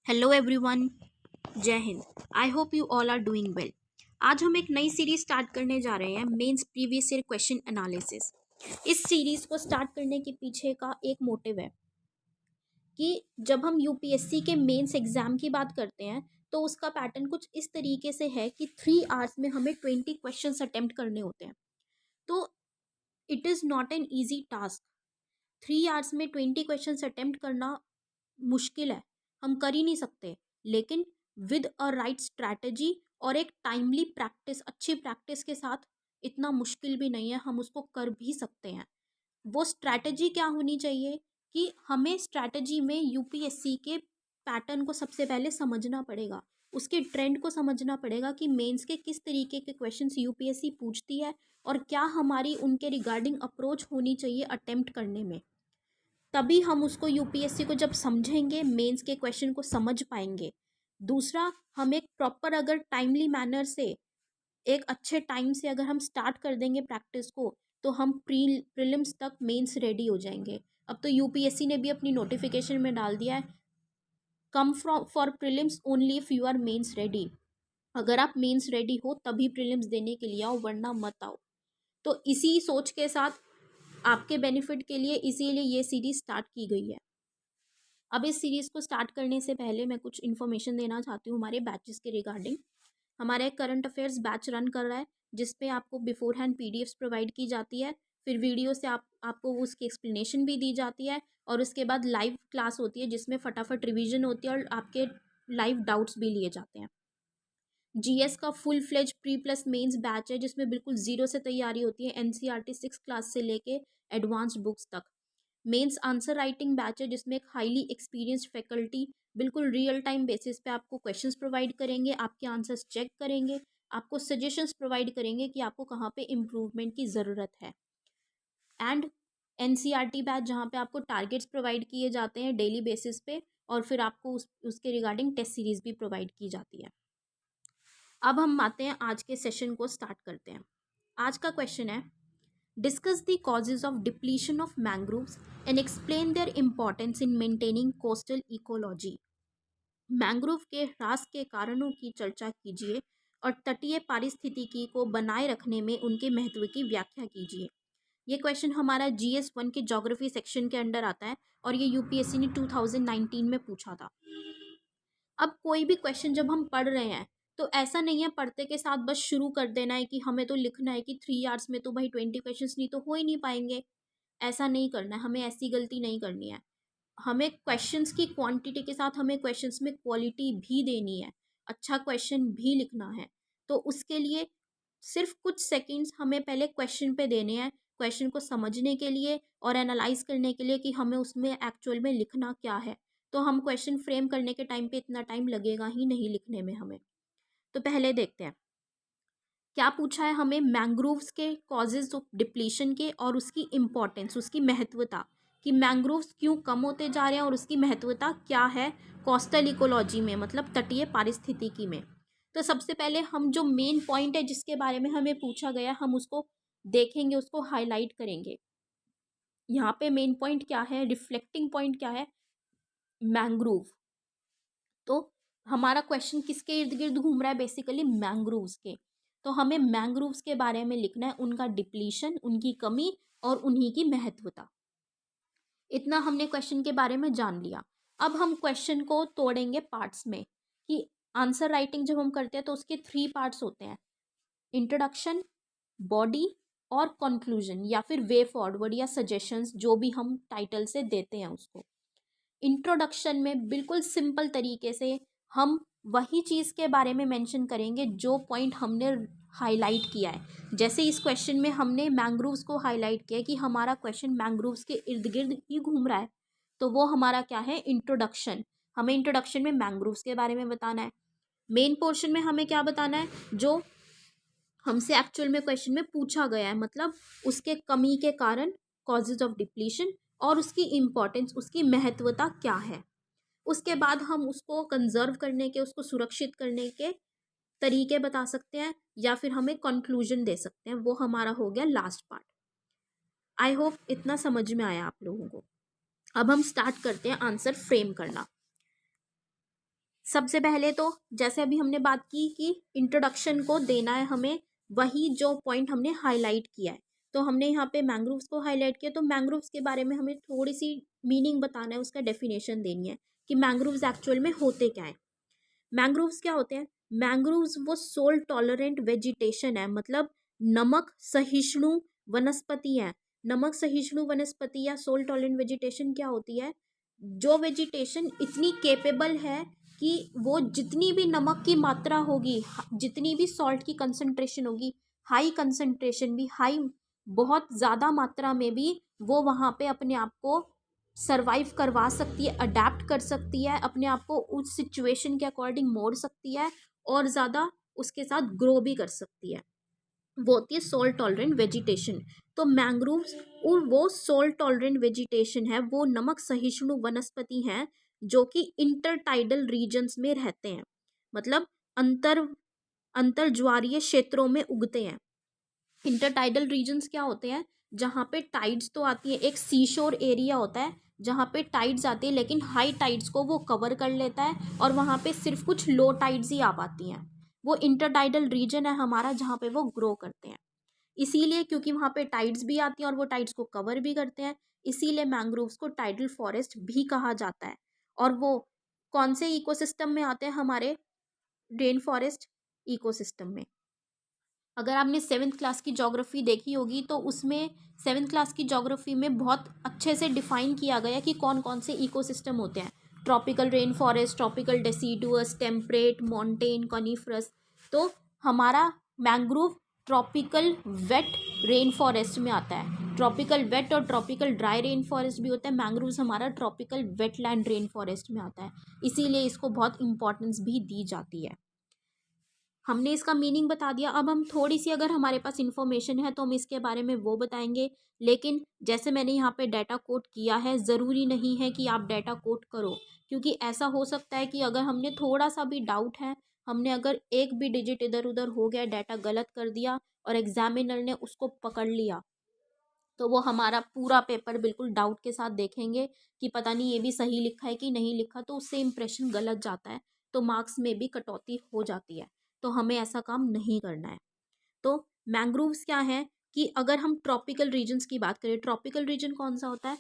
Hello everyone, जय हिंद। I hope you all are doing well. आज हम एक नई सीरीज स्टार्ट करने जा रहे हैं, mains previous year question analysis. इस सीरीज को स्टार्ट करने के पीछे का एक मोटिव है कि जब हम यूपीएससी के मेंस एग्जाम की बात करते हैं तो उसका पैटर्न कुछ इस तरीके से है कि 3 आवर्स में हमें 20 क्वेश्चन अटेम्प्ट करने होते हैं। तो it is not an easy task. 3 hours में 20 क्वेश्चन अटेम्प्ट करना मुश्किल है, हम कर ही नहीं सकते। लेकिन विद अ राइट स्ट्रैटेजी और एक टाइमली प्रैक्टिस, अच्छी प्रैक्टिस के साथ इतना मुश्किल भी नहीं है, हम उसको कर भी सकते हैं। वो स्ट्रैटेजी क्या होनी चाहिए कि हमें स्ट्रैटेजी में यूपीएससी के पैटर्न को सबसे पहले समझना पड़ेगा, उसके ट्रेंड को समझना पड़ेगा कि मेंस के किस तरीके के क्वेश्चंस यूपीएससी पूछती है और क्या हमारी उनके रिगार्डिंग अप्रोच होनी चाहिए अटेम्प्ट करने में। तभी हम उसको यूपीएससी को जब समझेंगे, मेंस के क्वेश्चन को समझ पाएंगे। दूसरा, हम एक प्रॉपर अगर टाइमली मैनर से, एक अच्छे टाइम से अगर हम स्टार्ट कर देंगे प्रैक्टिस को, तो हम प्रीलिम्स तक मेंस रेडी हो जाएंगे। अब तो यूपीएससी ने भी अपनी नोटिफिकेशन में डाल दिया है, come from for prelims only if you are mains ready. अगर आप मेंस रेडी हो तभी प्रीलिम्स देने के लिए आओ, वरना मत आओ। तो इसी सोच के साथ, आपके बेनिफिट के लिए इसीलिए ये सीरीज स्टार्ट की गई है। अब इस सीरीज़ को स्टार्ट करने से पहले मैं कुछ इन्फॉर्मेशन देना चाहती हूँ हमारे बैचेस के रिगार्डिंग। हमारा एक करंट अफेयर्स बैच रन कर रहा है, जिसपे आपको बिफोर हैंड पीडीएफ्स प्रोवाइड की जाती है, फिर वीडियो से आपको उसकी एक्सप्लेनेशन भी दी जाती है, और उसके बाद लाइव क्लास होती है जिसमें फटाफट रिवीजन होती है और आपके लाइव डाउट्स भी लिए जाते हैं। जीएस का full fledged pre plus mains batch है, जिसमें बिल्कुल जीरो से तैयारी होती है, एनसीईआरटी 6 क्लास से लेके एडवांस्ड बुक्स तक। मेंस आंसर राइटिंग बैच है, जिसमें एक हाईली एक्सपीरियंस्ड फैकल्टी बिल्कुल रियल टाइम बेसिस पे आपको क्वेश्चंस प्रोवाइड करेंगे, आपके आंसर्स चेक करेंगे, आपको सजेशंस प्रोवाइड करेंगे कि आपको कहाँ पे इम्प्रूवमेंट की ज़रूरत है। एंड एनसीईआरटी बैच, जहाँ पे आपको टारगेट्स प्रोवाइड किए जाते हैं डेली बेसिस पे, और फिर आपको उसके रिगार्डिंग टेस्ट सीरीज भी प्रोवाइड की जाती है। अब हम आते हैं, आज के सेशन को स्टार्ट करते हैं। आज का क्वेश्चन है, discuss the causes of depletion of mangroves and explain their importance in maintaining coastal ecology। Mangrove के ह्रास के कारणों की चर्चा कीजिए और तटीय पारिस्थितिकी को बनाए रखने में उनके महत्व की व्याख्या कीजिए। ये क्वेश्चन हमारा GS1 के ज्योग्राफी सेक्शन के अंडर आता है और ये यूपीएससी ने 2019 में पूछा था। अब कोई भी क्वेश्चन जब हम पढ़ रहे हैं तो ऐसा नहीं है पढ़ते के साथ बस शुरू कर देना है कि हमें तो लिखना है कि 3 आवर्स में तो भाई 20 क्वेश्चंस नहीं तो हो ही नहीं पाएंगे। ऐसा नहीं करना है, हमें ऐसी गलती नहीं करनी है। हमें क्वेश्चंस की क्वांटिटी के साथ हमें क्वेश्चंस में क्वालिटी भी देनी है, अच्छा क्वेश्चन भी लिखना है। तो उसके लिए सिर्फ कुछ सेकंड्स हमें पहले क्वेश्चन पे देने हैं, क्वेश्चन को समझने के लिए और एनालाइज करने के लिए कि हमें उसमें एक्चुअल में लिखना क्या है। तो हम क्वेश्चन फ्रेम करने के टाइम पे इतना टाइम लगेगा ही नहीं लिखने में हमें। तो पहले देखते हैं क्या पूछा है हमें, मैंग्रोव्स के कॉजेज ऑफ डिप्लीशन के और उसकी इम्पोर्टेंस, उसकी महत्वता, कि मैंग्रोव्स क्यों कम होते जा रहे हैं और उसकी महत्वता क्या है कोस्टल इकोलॉजी में, मतलब तटीय पारिस्थितिकी में। तो सबसे पहले हम जो मेन पॉइंट है जिसके बारे में हमें पूछा गया, हम उसको देखेंगे, उसको हाईलाइट करेंगे। यहाँ पे मेन पॉइंट क्या है, रिफ्लेक्टिंग पॉइंट क्या है, मैंग्रोव। तो हमारा क्वेश्चन किसके इर्द गिर्द घूम रहा है, बेसिकली मैंग्रोव्स के। तो हमें मैंग्रोव्स के बारे में लिखना है, उनका डिप्लीशन, उनकी कमी और उन्हीं की महत्वता। इतना हमने क्वेश्चन के बारे में जान लिया। अब हम क्वेश्चन को तोड़ेंगे पार्ट्स में, कि आंसर राइटिंग जब हम करते हैं तो उसके 3 पार्ट्स होते हैं, इंट्रोडक्शन, बॉडी और कंक्लूजन, या फिर वे फॉरवर्ड या सजेशंस, जो भी हम टाइटल से देते हैं उसको। इंट्रोडक्शन में बिल्कुल सिंपल तरीके से हम वही चीज़ के बारे में मेंशन करेंगे जो पॉइंट हमने हाईलाइट किया है। जैसे इस क्वेश्चन में हमने मैंग्रोव्स को हाईलाइट किया कि हमारा क्वेश्चन मैंग्रोव्स के इर्द गिर्द ही घूम रहा है, तो वो हमारा क्या है, इंट्रोडक्शन। हमें इंट्रोडक्शन में मैंग्रोव्स के बारे में बताना है। मेन पोर्शन में हमें क्या बताना है, जो हमसे एक्चुअल में क्वेश्चन में पूछा गया है, मतलब उसके कमी के कारण, कॉजेज ऑफ डिप्लीशन, और उसकी इम्पोर्टेंस, उसकी महत्वता क्या है। उसके बाद हम उसको कंजर्व करने के, उसको सुरक्षित करने के तरीके बता सकते हैं, या फिर हमें कंक्लूजन दे सकते हैं। वो हमारा हो गया लास्ट पार्ट। आई होप इतना समझ में आया आप लोगों को। अब हम स्टार्ट करते हैं आंसर फ्रेम करना। सबसे पहले तो जैसे अभी हमने बात की कि इंट्रोडक्शन को देना है हमें, वही जो पॉइंट हमने हाईलाइट किया है। तो हमने यहाँ पे मैंग्रोव्स को हाईलाइट किया, तो मैंग्रोव्स के बारे में हमें थोड़ी सी मीनिंग बताना है, उसका डेफिनेशन देनी है कि मैंग्रोव्स एक्चुअल में होते क्या है। मैंग्रोव्स क्या होते हैं? मैंग्रोव्स वो सोल टॉलरेंट वेजिटेशन है, मतलब नमक सहिष्णु वनस्पति है। नमक सहिष्णु वनस्पति या सोल टॉलरेंट वेजिटेशन क्या होती है? जो वेजिटेशन इतनी केपेबल है कि वो जितनी भी नमक की मात्रा होगी, जितनी भी सॉल्ट की कंसंट्रेशन होगी, हाई कंसंट्रेशन भी, हाई बहुत ज़्यादा मात्रा में भी वो वहाँ पे अपने आप को सरवाइव करवा सकती है, अडेप्ट कर सकती है, अपने आप को उस सिचुएशन के अकॉर्डिंग मोड़ सकती है और ज़्यादा उसके साथ ग्रो भी कर सकती है। वो होती है सॉल्ट टॉलरेंट वेजिटेशन। तो मैंग्रोव्स और वो सॉल्ट टॉलरेंट वेजिटेशन है, वो नमक सहिष्णु वनस्पति हैं जो कि इंटरटाइडल रीजन्स में रहते हैं, मतलब अंतर अंतर ज्वारीय क्षेत्रों में उगते हैं। इंटरटाइडल रीजन्स क्या होते हैं? जहाँ पे टाइड्स तो आती है, एक सीशोर एरिया होता है जहाँ पे टाइड्स आती है, लेकिन हाई टाइड्स को वो कवर कर लेता है और वहाँ पे सिर्फ कुछ लो टाइड्स ही आ पाती हैं। वो इंटरटाइडल रीजन है हमारा जहाँ पे वो ग्रो करते हैं। इसीलिए क्योंकि वहाँ पे टाइड्स भी आती हैं और वो टाइड्स को कवर भी करते हैं, इसीलिए मैंग्रोव्स को टाइडल फॉरेस्ट भी कहा जाता है। और वो कौन से इकोसिस्टम में आते हैं? हमारे रेन फॉरेस्ट इकोसिस्टम में। अगर आपने सेवन्थ क्लास की ज्योग्राफी देखी होगी तो उसमें सेवन्थ क्लास की ज्योग्राफी में बहुत अच्छे से डिफाइन किया गया कि कौन कौन से इकोसिस्टम होते हैं। Tropical rain forest, tropical deciduous, temperate, mountain, coniferous. तो हमारा mangrove tropical wet rain forest में आता है। ट्रॉपिकल वेट और ट्रॉपिकल ड्राई रेन फॉरेस्ट भी होता है। मैंग्रोव्स हमारा ट्रॉपिकल वेटलैंड रेन फॉरेस्ट में आता है, इसीलिए इसको बहुत इंपॉर्टेंस भी दी जाती है। हमने इसका मीनिंग बता दिया। अब हम थोड़ी सी, अगर हमारे पास इंफॉर्मेशन है तो हम इसके बारे में वो बताएंगे, लेकिन जैसे मैंने यहाँ पे डाटा कोट किया है, ज़रूरी नहीं है कि आप डाटा कोट करो, क्योंकि ऐसा हो सकता है कि अगर हमने थोड़ा सा भी डाउट है, हमने अगर एक भी डिजिट इधर उधर हो गया, डाटा गलत कर दिया और एग्जामिनर ने उसको पकड़ लिया, तो वो हमारा पूरा पेपर बिल्कुल डाउट के साथ देखेंगे कि पता नहीं ये भी सही लिखा है कि नहीं लिखा, तो उससे इम्प्रेशन गलत जाता है, तो मार्क्स में भी कटौती हो जाती है। तो हमें ऐसा काम नहीं करना है। तो मैंग्रोव्स क्या है कि अगर हम ट्रॉपिकल रीजन्स की बात करें, ट्रॉपिकल रीजन कौन सा होता है?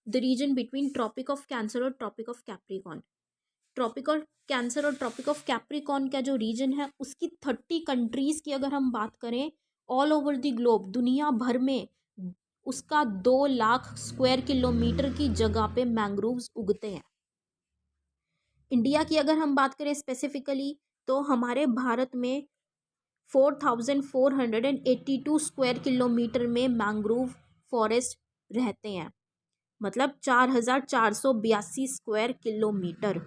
The region between tropic of cancer और tropic of Capricorn. Tropical cancer और ट्रॉपिक ऑफ कैप्रिकॉर्न का जो रीजन है, उसकी 30 कंट्रीज की अगर हम बात करें, ऑल ओवर द ग्लोब, दुनिया भर में उसका 2 लाख स्क्वायर किलोमीटर की जगह पे मैंग्रोव्स उगते हैं। इंडिया की अगर हम बात करें स्पेसिफिकली, तो हमारे भारत में 4482 स्क्वायर किलोमीटर में मैंग्रोव फॉरेस्ट रहते हैं, मतलब 4482 स्क्वायर किलोमीटर।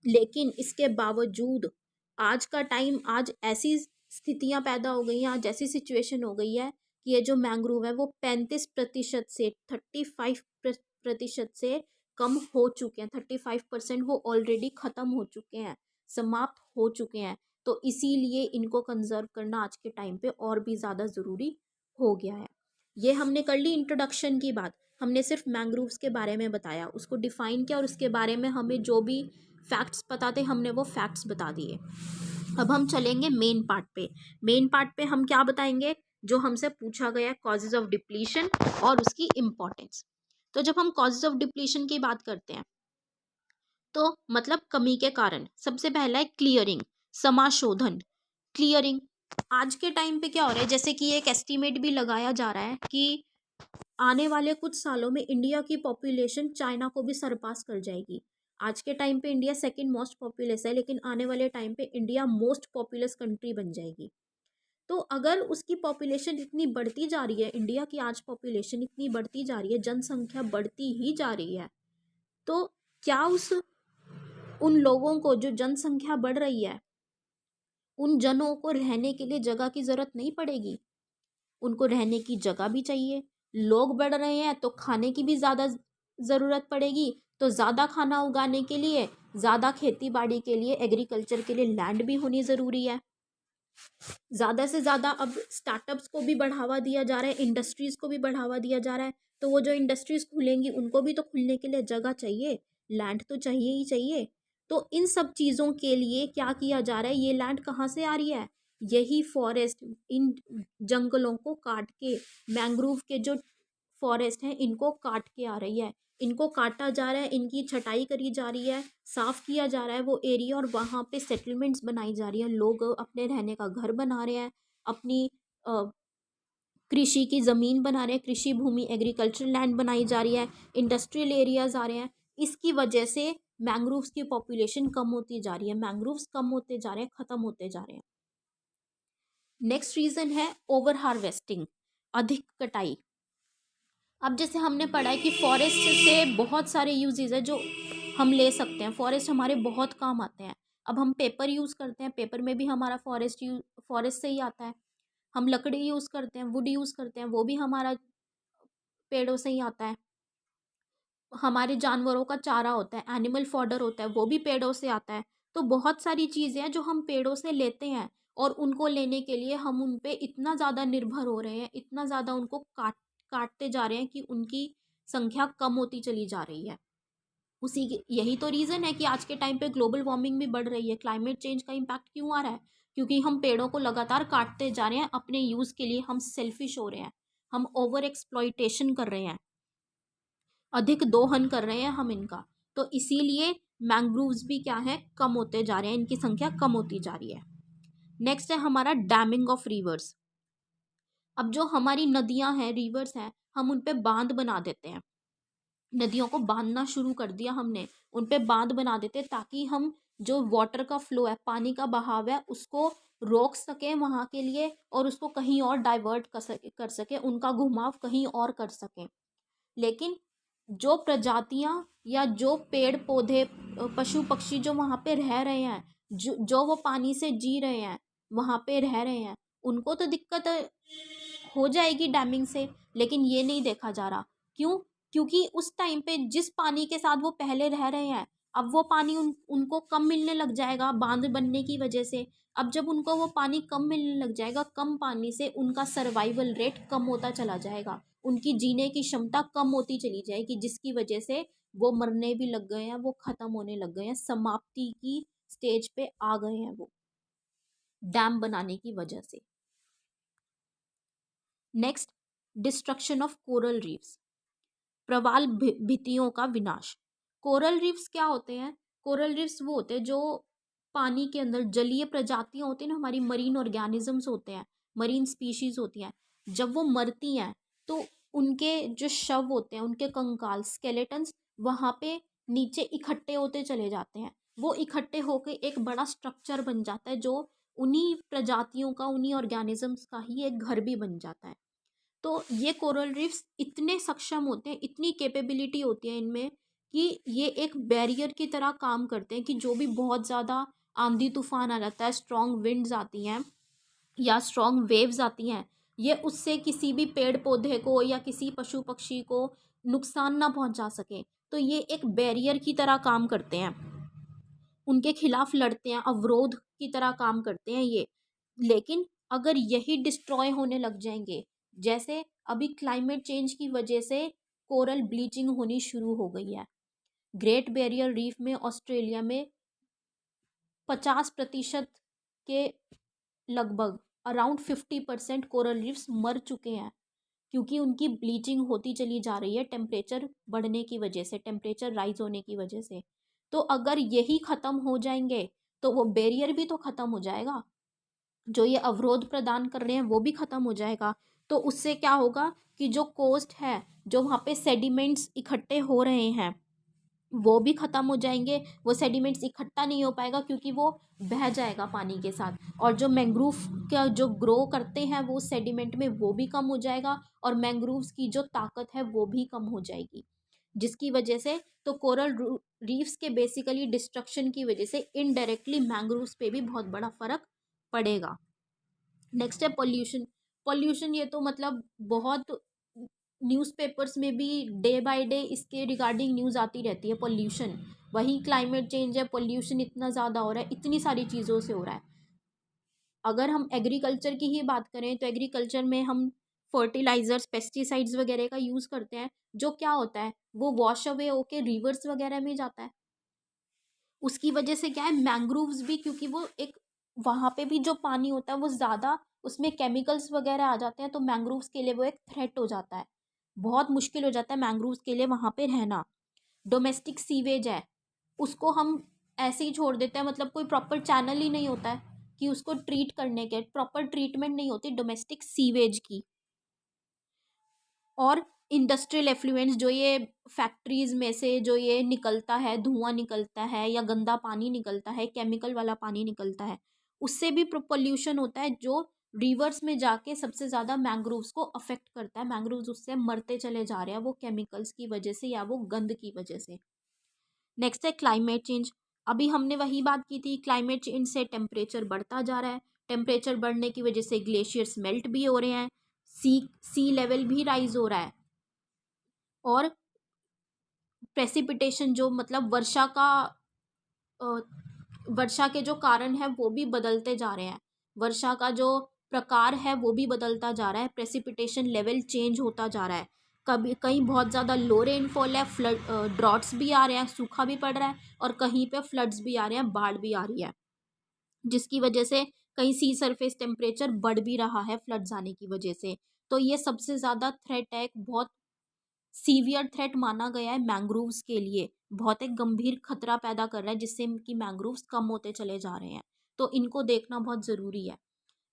लेकिन इसके बावजूद आज का टाइम, आज ऐसी स्थितियां पैदा हो गई हैं, आज ऐसी सिचुएशन हो गई है कि ये जो मैंग्रोव है वो 35% से 35% से कम हो चुके हैं। 35% वो ऑलरेडी ख़त्म हो चुके हैं, समाप्त हो चुके हैं। तो इसीलिए इनको कंजर्व करना आज के टाइम पे और भी ज़्यादा ज़रूरी हो गया है। ये हमने कर ली इंट्रोडक्शन की बात। हमने सिर्फ मैंग्रोव्स के बारे में बताया, उसको डिफ़ाइन किया और उसके बारे में हमें जो भी फैक्ट्स पता थे हमने वो फैक्ट्स बता दिए। अब हम चलेंगे मेन पार्ट पे। मेन पार्ट पे हम क्या बताएंगे? जो हमसे पूछा गया, कॉजेज ऑफ डिप्लीशन और उसकी इम्पोर्टेंस। तो जब हम कॉजेज ऑफ डिप्लीशन की बात करते हैं, तो मतलब कमी के कारण, सबसे पहला है क्लियरिंग, समाशोधन। क्लियरिंग आज के टाइम पे क्या हो रहा है, जैसे कि एक एस्टीमेट भी लगाया जा रहा है कि आने वाले कुछ सालों में इंडिया की पॉपुलेशन चाइना को भी सरपास कर जाएगी। आज के टाइम पे इंडिया सेकंड मोस्ट पॉपुलस है, लेकिन आने वाले टाइम पे इंडिया मोस्ट पॉपुलस कंट्री बन जाएगी। तो अगर उसकी पॉपुलेशन इतनी बढ़ती जा रही है, इंडिया की आज पॉपुलेशन इतनी बढ़ती जा रही है, जनसंख्या बढ़ती ही जा रही है, तो क्या उन लोगों को, जो जनसंख्या बढ़ रही है, उन जनों को रहने के लिए जगह की ज़रूरत नहीं पड़ेगी? उनको रहने की जगह भी चाहिए। लोग बढ़ रहे हैं तो खाने की भी ज़्यादा ज़रूरत पड़ेगी, तो ज़्यादा खाना उगाने के लिए, ज़्यादा खेती बाड़ी के लिए, एग्रीकल्चर के लिए लैंड भी होनी ज़रूरी है। ज़्यादा से ज़्यादा अब स्टार्टअप्स को भी बढ़ावा दिया जा रहा है, इंडस्ट्रीज़ को भी बढ़ावा दिया जा रहा है। तो वो जो इंडस्ट्रीज़ खुलेंगी उनको भी तो खुलने के लिए जगह चाहिए, लैंड तो चाहिए ही चाहिए। तो इन सब चीज़ों के लिए क्या किया जा रहा है, ये लैंड कहाँ से आ रही है, यही फॉरेस्ट, इन जंगलों को काट के, मैंग्रोव के जो फॉरेस्ट हैं इनको काट के आ रही है, इनको काटा जा रहा है, इनकी छटाई करी जा रही है, साफ किया जा रहा है वो एरिया, और वहाँ पे सेटलमेंट्स बनाई जा रही है, लोग अपने रहने का घर बना रहे हैं, अपनी कृषि की ज़मीन बना रहे हैं, कृषि भूमि एग्रीकल्चर लैंड बनाई जा रही है, इंडस्ट्रियल एरियाज आ रहे हैं। इसकी वजह से मैंग्रोव्स की पॉपुलेशन कम होती जा रही है, मैंग्रोव्स कम होते जा रहे हैं, ख़त्म होते जा रहे हैं। नेक्स्ट रीज़न है ओवर हार्वेस्टिंग, अधिक कटाई। अब जैसे हमने पढ़ा है कि फॉरेस्ट से बहुत सारे यूजेज है जो हम ले सकते हैं, फॉरेस्ट हमारे बहुत काम आते हैं। अब हम पेपर यूज़ करते हैं, पेपर में भी हमारा फॉरेस्ट से ही आता है। हम लकड़ी यूज़ करते हैं, वुड यूज़ करते हैं, वो भी हमारा पेड़ों से ही आता है। हमारे जानवरों का चारा होता है, एनिमल फॉडर होता है, वो भी पेड़ों से आता है। तो बहुत सारी चीज़ें हैं जो हम पेड़ों से लेते हैं, और उनको लेने के लिए हम उन पे इतना ज़्यादा निर्भर हो रहे हैं, इतना ज़्यादा उनको काटते जा रहे हैं कि उनकी संख्या कम होती चली जा रही है। यही तो रीज़न है कि आज के टाइम पे ग्लोबल वार्मिंग भी बढ़ रही है, क्लाइमेट चेंज का इम्पैक्ट क्यों आ रहा है, क्योंकि हम पेड़ों को लगातार काटते जा रहे हैं अपने यूज़ के लिए, हम सेल्फिश हो रहे हैं, हम ओवर एक्सप्लॉइटेशन कर रहे हैं, अधिक दोहन कर रहे हैं हम इनका। तो इसीलिए मैंग्रोव्स भी क्या है, कम होते जा रहे हैं, इनकी संख्या कम होती जा रही है। नेक्स्ट है हमारा डैमिंग ऑफ रिवर्स। अब जो हमारी नदियां हैं, रिवर्स हैं, हम उन पे बांध बना देते हैं, नदियों को बांधना शुरू कर दिया हमने, उन पे बांध बना देते ताकि हम जो वाटर का फ्लो है, पानी का बहाव है, उसको रोक सकें वहाँ के लिए, और उसको कहीं और डाइवर्ट कर सके, उनका घुमाव कहीं और कर सकें। लेकिन जो प्रजातियां या जो पेड़ पौधे, पशु पक्षी जो वहाँ पे रह रहे हैं, जो वो पानी से जी रहे हैं, वहाँ पे रह रहे हैं, उनको तो दिक्कत हो जाएगी डैमिंग से, लेकिन ये नहीं देखा जा रहा। क्यों? क्योंकि उस टाइम पे जिस पानी के साथ वो पहले रह रहे हैं, अब वो पानी उनको कम मिलने लग जाएगा बांध बनने की वजह से। अब जब उनको वो पानी कम मिलने लग जाएगा, कम पानी से उनका सर्वाइवल रेट कम होता चला जाएगा, उनकी जीने की क्षमता कम होती चली जाएगी, जिसकी वजह से वो मरने भी लग गए हैं, वो ख़त्म होने लग गए हैं, समाप्ति की स्टेज पे आ गए हैं वो, डैम बनाने की वजह से। Next, destruction of coral reefs, प्रवाल भित्तियों का विनाश। कोरल रीफ्स क्या होते हैं? कोरल रीफ्स वो होते हैं जो पानी के अंदर जलीय प्रजातियां होती हैं ना, हमारी मरीन ऑर्गेनिजम्स होते हैं, मरीन स्पीशीज होती हैं, जब वो मरती हैं तो उनके जो शव होते हैं, उनके कंकाल, स्केलेटन्स वहाँ पे नीचे इकट्ठे होते चले जाते हैं, वो इकट्ठे होकर एक बड़ा स्ट्रक्चर बन जाता है, जो उन्हीं प्रजातियों का, उन्हीं ऑर्गेनिजम्स का ही एक घर भी बन जाता है। तो ये कोरल रीफ्स इतने सक्षम होते हैं, इतनी कैपेबिलिटी होती है इनमें, कि ये एक बैरियर की तरह काम करते हैं, कि जो भी बहुत ज़्यादा आंधी तूफान आ जाता है, स्ट्रॉन्ग विंड्स आती हैं या स्ट्रॉन्ग वेव्स आती हैं, ये उससे किसी भी पेड़ पौधे को या किसी पशु पक्षी को नुकसान ना पहुंचा सके। तो ये एक बैरियर की तरह काम करते हैं, उनके खिलाफ लड़ते हैं, अवरोध की तरह काम करते हैं ये। लेकिन अगर यही डिस्ट्रॉय होने लग जाएंगे, जैसे अभी क्लाइमेट चेंज की वजह से कोरल ब्लीचिंग होनी शुरू हो गई है, ग्रेट बैरियर रीफ में ऑस्ट्रेलिया में 50% के लगभग, अराउंड 50% कोरल रीफ्स मर चुके हैं, क्योंकि उनकी ब्लीचिंग होती चली जा रही है टेम्परेचर बढ़ने की वजह से, टेम्परेचर राइज होने की वजह से। तो अगर यही ख़त्म हो जाएंगे तो वो बैरियर भी तो ख़त्म हो जाएगा, जो ये अवरोध प्रदान कर रहे हैं वो भी ख़त्म हो जाएगा। तो उससे क्या होगा कि जो कोस्ट है, जो वहाँ पे सेडिमेंट्स इकट्ठे हो रहे हैं, वो भी ख़त्म हो जाएंगे, वो सेडिमेंट्स इकट्ठा नहीं हो पाएगा क्योंकि वो बह जाएगा पानी के साथ, और जो मैंग्रोव का जो ग्रो करते हैं वो सेडिमेंट में, वो भी कम हो जाएगा, और मैंग्रोव्स की जो ताकत है वो भी कम हो जाएगी, जिसकी वजह से तो कोरल रीफ्स के बेसिकली डिस्ट्रक्शन की वजह से इनडायरेक्टली मैंग्रोव्स पे भी बहुत बड़ा फर्क पड़ेगा। नेक्स्ट है पोल्यूशन। पोल्यूशन ये तो मतलब बहुत न्यूज़पेपर्स में भी डे बाय डे इसके रिगार्डिंग न्यूज़ आती रहती है, पोल्यूशन, वही क्लाइमेट चेंज है, पोल्यूशन इतना ज़्यादा हो रहा है, इतनी सारी चीज़ों से हो रहा है। अगर हम एग्रीकल्चर की ही बात करें तो एग्रीकल्चर में हम फर्टिलाइजर्स, पेस्टिसाइड्स वगैरह का यूज़ करते हैं, जो क्या होता है वो वॉश अवे होके रिवर्स वगैरह में जाता है, उसकी वजह से क्या है, मैंग्रोव्स भी, क्योंकि वो एक, वहाँ पे भी जो पानी होता है वो ज़्यादा, उसमें केमिकल्स वगैरह आ जाते हैं, तो मैंग्रोव्स के लिए वो एक थ्रेट हो जाता है, बहुत मुश्किल हो जाता है मैंग्रोव्स के लिए वहाँ पे रहना। डोमेस्टिक सीवेज है, उसको हम ऐसे ही छोड़ देते हैं, मतलब कोई प्रॉपर चैनल ही नहीं होता है कि उसको ट्रीट करने के, प्रॉपर ट्रीटमेंट नहीं होती डोमेस्टिक सीवेज की। और इंडस्ट्रियल एफ्लुएंट्स, जो ये फैक्ट्रीज में से जो ये निकलता है, धुआं निकलता है या गंदा पानी निकलता है, केमिकल वाला पानी निकलता है, उससे भी पोल्यूशन होता है, जो रिवर्स में जाके सबसे ज़्यादा मैंग्रोव्स को अफेक्ट करता है। मैंग्रोव्स उससे मरते चले जा रहे हैं, वो केमिकल्स की वजह से या वो गंद की वजह से। नेक्स्ट है क्लाइमेट चेंज। अभी हमने वही बात की थी, क्लाइमेट चेंज से टेम्परेचर बढ़ता जा रहा है, टेम्परेचर बढ़ने की वजह से ग्लेशियर्स मेल्ट भी हो रहे हैं, सी सी लेवल भी राइज हो रहा है, और प्रेसिपिटेशन, जो मतलब वर्षा का वर्षा के जो कारण है वो भी बदलते जा रहे हैं, वर्षा का जो प्रकार है वो भी बदलता जा रहा है, प्रेसिपिटेशन लेवल चेंज होता जा रहा है, कभी कहीं बहुत ज़्यादा लो रेनफॉल है, फ्लड ड्रॉट्स भी आ रहे हैं, सूखा भी पड़ रहा है, और कहीं पे फ्लड्स भी आ रहे हैं, बाढ़ भी आ रही है, जिसकी वजह से कहीं सी सरफेस टेम्परेचर बढ़ भी रहा है फ्लड्स आने की वजह से। तो ये सबसे ज़्यादा थ्रेट है, एक बहुत सीवियर थ्रेट माना गया है मैंग्रोव्स के लिए, बहुत एक गंभीर खतरा पैदा कर रहा है, जिससे कि मैंग्रोव्स कम होते चले जा रहे हैं, तो इनको देखना बहुत ज़रूरी है।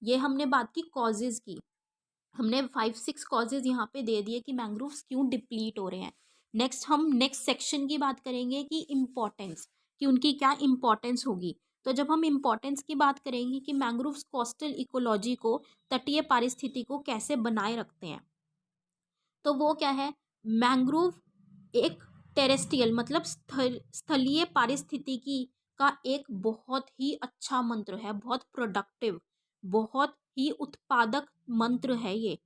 ये हमने बात की कॉजेज़ की, हमने 5-6 कॉजेज़ यहाँ पे दे दिए कि मैंग्रोव्स क्यों डिप्लीट हो रहे हैं। नेक्स्ट हम नेक्स्ट सेक्शन की बात करेंगे कि इम्पोर्टेंस, कि उनकी क्या इम्पोर्टेंस होगी। तो जब हम इम्पोर्टेंस की बात करेंगे कि मैंग्रोव्स कोस्टल इकोलॉजी को, तटीय पारिस्थिति को कैसे बनाए रखते हैं, तो वो क्या है, मैंग्रोव एक टेरेस्ट्रियल मतलब स्थलीय पारिस्थितिकी का एक बहुत ही अच्छा मंत्र है, बहुत प्रोडक्टिव, बहुत ही उत्पादक मंत्र है ये।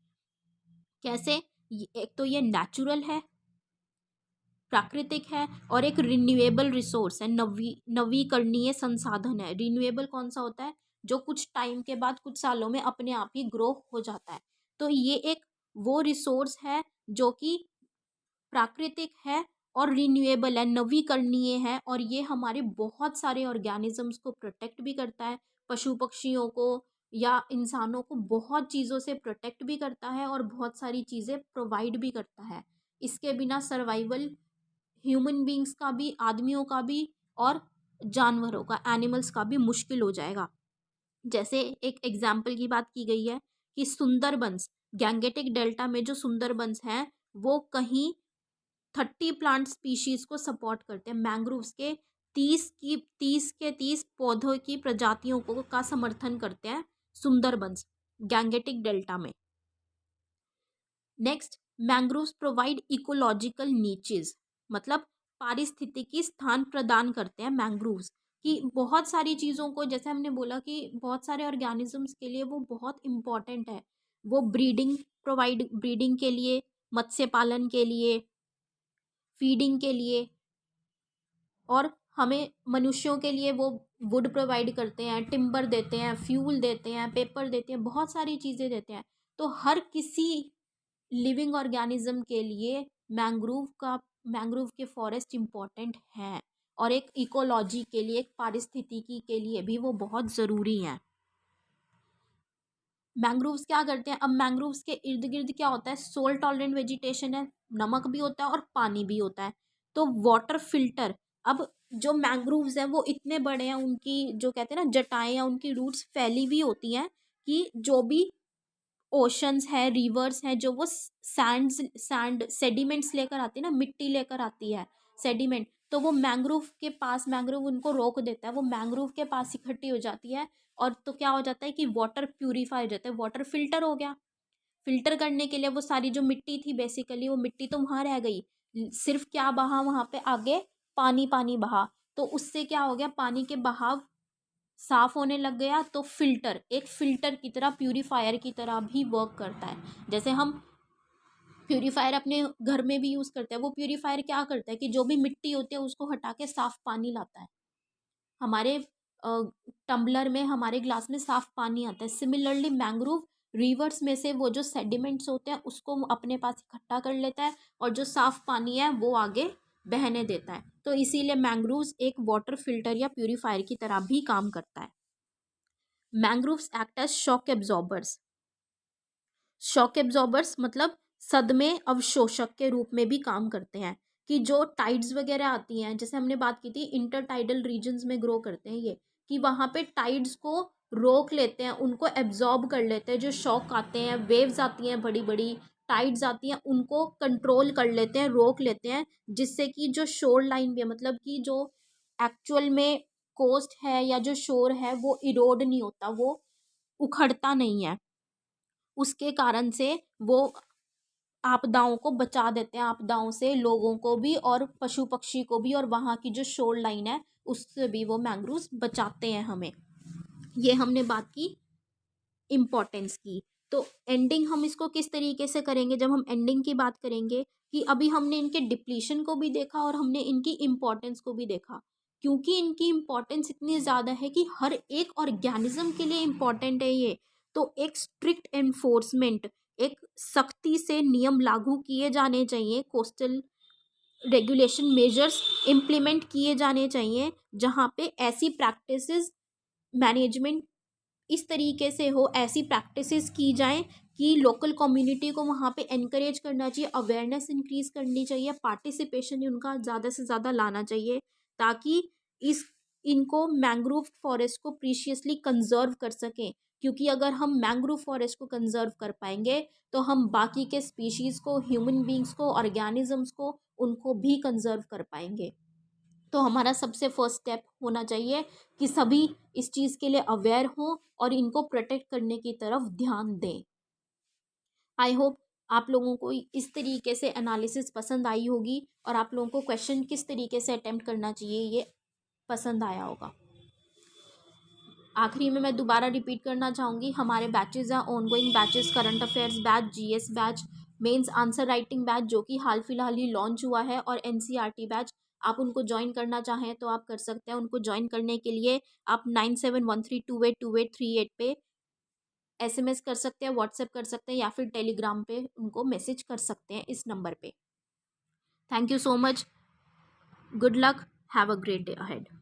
कैसे, एक तो ये नेचुरल है, प्राकृतिक है, और एक रिन्यूएबल रिसोर्स है, नवीकरणीय संसाधन है। रिन्यूएबल कौन सा होता है, जो कुछ टाइम के बाद, कुछ सालों में अपने आप ही ग्रो हो जाता है। तो ये एक वो रिसोर्स है जो कि प्राकृतिक है और रिन्यूएबल है, नवीकरणीय है, और ये हमारे बहुत सारे ऑर्गेनिजम्स को प्रोटेक्ट भी करता है, पशु पक्षियों को या इंसानों को बहुत चीज़ों से प्रोटेक्ट भी करता है, और बहुत सारी चीज़ें प्रोवाइड भी करता है। इसके बिना सर्वाइवल ह्यूमन बींग्स का भी, आदमियों का भी, और जानवरों का, एनिमल्स का भी मुश्किल हो जाएगा। जैसे एक एग्जाम्पल की बात की गई है कि सुंदरबंस, गैंगेटिक डेल्टा में जो सुंदरबंस हैं, वो कहीं 30 प्लांट स्पीशीज को सपोर्ट करते हैं, मैंग्रोव्स के 30 पौधों की प्रजातियों को का समर्थन करते हैं सुंदरबंस, गैंगेटिक डेल्टा में। Next, mangroves provide ecological niches, मतलब पारिस्थितिकी स्थान प्रदान करते हैं मैंग्रोव्स, कि बहुत सारी चीज़ों को, जैसे हमने बोला कि बहुत सारे ऑर्गेनिजम्स के लिए वो बहुत इम्पॉर्टेंट है, वो ब्रीडिंग के लिए, मत्स्य पालन के लिए, फीडिंग के लिए, और हमें मनुष्यों के लिए वो वुड प्रोवाइड करते हैं, टिम्बर देते हैं, फ्यूल देते हैं, पेपर देते हैं, बहुत सारी चीज़ें देते हैं। तो हर किसी लिविंग ऑर्गेनिज्म के लिए मैंग्रोव के फॉरेस्ट इम्पॉर्टेंट हैं, और एक इकोलॉजी के लिए, एक पारिस्थितिकी के लिए भी वो बहुत ज़रूरी हैं। मैंग्रोव्स क्या करते हैं, अब मैंग्रोव्स के इर्द गिर्द क्या होता है, सोल टॉलरेंट वेजिटेशन है, नमक भी होता है और पानी भी होता है, तो वाटर फिल्टर। अब जो मैंग्रोव्स हैं वो इतने बड़े हैं, उनकी जो कहते हैं ना जटाएं या उनकी रूट्स फैली हुई होती हैं, कि जो भी ओशंस है, रिवर्स हैं, जो वो सैंड सेडिमेंट्स लेकर आती है ना, मिट्टी लेकर आती है, सेडिमेंट, तो वो मैंग्रोव के पास, मैंग्रोव उनको रोक देता है, वो मैंग्रोव के पास इकट्ठी हो जाती है, और तो क्या हो जाता है कि वाटर प्यूरिफाई हो जाता है, वाटर फिल्टर हो गया। फिल्टर करने के लिए वो सारी जो मिट्टी थी, बेसिकली वो मिट्टी तो वहाँ रह गई, सिर्फ क्या बहा वहाँ पे आगे, पानी पानी बहा, तो उससे क्या हो गया, पानी के बहाव साफ होने लग गया, तो फिल्टर, एक फिल्टर की तरह, प्यूरीफायर की तरह भी वर्क करता है। जैसे हम प्यूरीफायर अपने घर में भी यूज़ करते हैं, वो प्यूरीफायर क्या करता है कि जो भी मिट्टी होती है उसको हटा के साफ पानी लाता है, हमारे टम्बलर में, हमारे ग्लास में साफ पानी आता है। सिमिलरली मैंग्रोव रिवर्स में से वो जो सेडिमेंट्स होते हैं उसको अपने पास इकट्ठा कर लेता है, और जो साफ पानी है वो आगे बहने देता है। तो इसीलिए मैंग्रोव्स एक वाटर फिल्टर या प्यूरिफायर की तरह भी काम करता है। Mangroves act as shock absorbers. Shock absorbers मतलब सदमे अवशोषक के रूप में भी काम करते हैं, कि जो टाइड्स वगैरह आती हैं, जैसे हमने बात की थी इंटर टाइडल रीजन्स में ग्रो करते हैं ये, कि वहाँ पे टाइड्स को रोक लेते हैं, उनको एब्जॉर्ब कर लेते हैं। जो शॉक आते हैं, वेव्स आती हैं, बड़ी बड़ी टाइड्स आती हैं, उनको कंट्रोल कर लेते हैं, रोक लेते हैं, जिससे कि जो शोर लाइन भी है, मतलब कि जो एक्चुअल में कोस्ट है या जो शोर है वो इरोड नहीं होता, वो उखड़ता नहीं है। उसके कारण से वो आपदाओं को बचा देते हैं, आपदाओं से लोगों को भी और पशु पक्षी को भी, और वहाँ की जो शोर लाइन है उससे भी वो मैंग्रोव्स बचाते हैं हमें। ये हमने बात की इम्पोर्टेंस की। तो एंडिंग हम इसको किस तरीके से करेंगे, जब हम एंडिंग की बात करेंगे, कि अभी हमने इनके डिप्लीशन को भी देखा और हमने इनकी इम्पोर्टेंस को भी देखा, क्योंकि इनकी इम्पोर्टेंस इतनी ज़्यादा है कि हर एक ऑर्गेनिज्म के लिए इम्पोर्टेंट है ये। तो एक स्ट्रिक्ट एनफोर्समेंट, एक सख्ती से नियम लागू किए जाने चाहिए, कोस्टल रेगुलेशन मेजर्स इम्प्लीमेंट किए जाने चाहिए, जहाँ पे ऐसी प्रैक्टिसेस मैनेजमेंट इस तरीके से हो, ऐसी प्रैक्टिसेस की जाएं कि लोकल कम्युनिटी को वहाँ पे एनकरेज करना चाहिए, अवेयरनेस इंक्रीज करनी चाहिए, पार्टिसिपेशन उनका ज़्यादा से ज़्यादा लाना चाहिए, ताकि इस इनको मैंग्रोव फॉरेस्ट को प्रीशियसली कंजर्व कर सकें। क्योंकि अगर हम मैंग्रोव फॉरेस्ट को कंजर्व कर पाएंगे तो हम बाकी के स्पीशीज़ को, ह्यूमन बींग्स को, ऑर्गेनिजम्स को, उनको भी कंजर्व कर पाएंगे। तो हमारा सबसे फर्स्ट स्टेप होना चाहिए कि सभी इस चीज़ के लिए अवेयर हों और इनको प्रोटेक्ट करने की तरफ ध्यान दें। आई होप आप लोगों को इस तरीके से एनालिसिस पसंद आई होगी और आप लोगों को क्वेश्चन किस तरीके से अटेम्प्ट करना चाहिए ये पसंद आया होगा। आखिरी में मैं दोबारा रिपीट करना चाहूँगी, हमारे बैचेस हैं ongoing batches, current affairs batch, GS batch, mains answer writing batch जो कि हाल फिलहाल ही लॉन्च हुआ है, और एनसीईआरटी बैच। आप उनको ज्वाइन करना चाहें तो आप कर सकते हैं। उनको ज्वाइन करने के लिए आप 9713282838 पे एसएमएस कर सकते हैं, व्हाट्सएप कर सकते हैं, या फिर टेलीग्राम पे उनको मैसेज कर सकते हैं इस नंबर पे। Thank you so much, good luck, have a great day ahead.